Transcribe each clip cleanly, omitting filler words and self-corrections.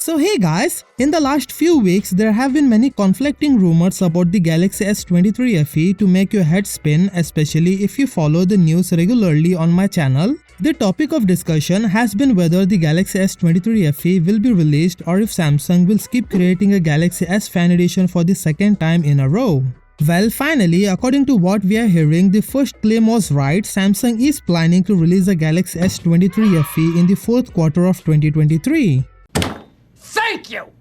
So hey guys, in the last few weeks there have been many conflicting rumors about the Galaxy S23 FE to make your head spin, especially if you follow the news regularly on my channel. The topic of discussion has been whether the Galaxy S23 FE will be released or if Samsung will keep creating a Galaxy S Fan Edition for the second time in a row. Well, finally, according to what we are hearing, the first claim was right. Samsung is planning to release a Galaxy S23 FE in the fourth quarter of 2023. Thank you!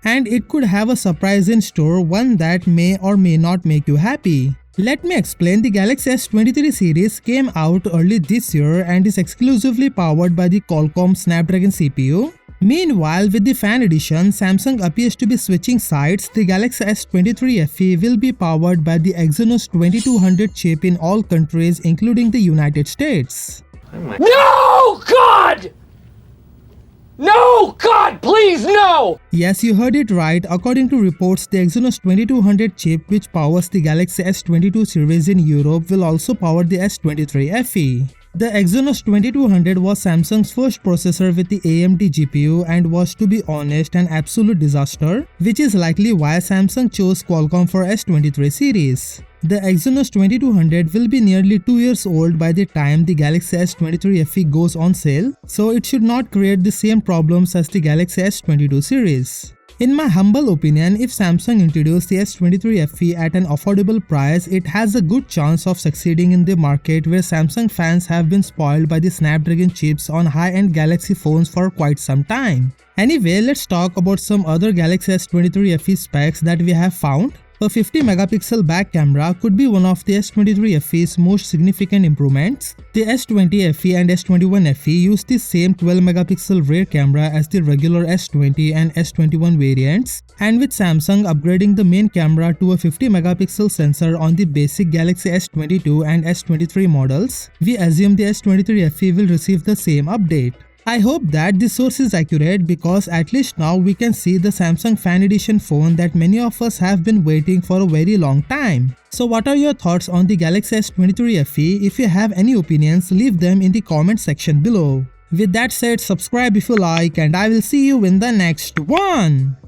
And it could have a surprise in store, one that may or may not make you happy. Let me explain. The Galaxy S23 series came out early this year and is exclusively powered by the Qualcomm Snapdragon CPU. Meanwhile, with the Fan Edition, Samsung appears to be switching sides. The Galaxy S23 FE will be powered by the Exynos 2200 chip in all countries including the United States. No, God! No! God, please, no! Yes, you heard it right. According to reports, the Exynos 2200 chip, which powers the Galaxy S22 series in Europe, will also power the S23 FE. The Exynos 2200 was Samsung's first processor with the AMD GPU and was, to be honest, an absolute disaster, which is likely why Samsung chose Qualcomm for S23 series. The Exynos 2200 will be nearly 2 years old by the time the Galaxy S23 FE goes on sale, so it should not create the same problems as the Galaxy S22 series. In my humble opinion, if Samsung introduced the S23 FE at an affordable price, it has a good chance of succeeding in the market where Samsung fans have been spoiled by the Snapdragon chips on high-end Galaxy phones for quite some time. Anyway, let's talk about some other Galaxy S23 FE specs that we have found. A 50 megapixel back camera could be one of the S23 FE's most significant improvements. The S20 FE and S21 FE use the same 12 megapixel rear camera as the regular S20 and S21 variants, and with Samsung upgrading the main camera to a 50 megapixel sensor on the basic Galaxy S22 and S23 models, we assume the S23 FE will receive the same update. I hope that this source is accurate because at least now we can see the Samsung Fan Edition phone that many of us have been waiting for a very long time. So what are your thoughts on the Galaxy S23 FE? If you have any opinions, leave them in the comment section below. With that said, subscribe if you like, and I will see you in the next one.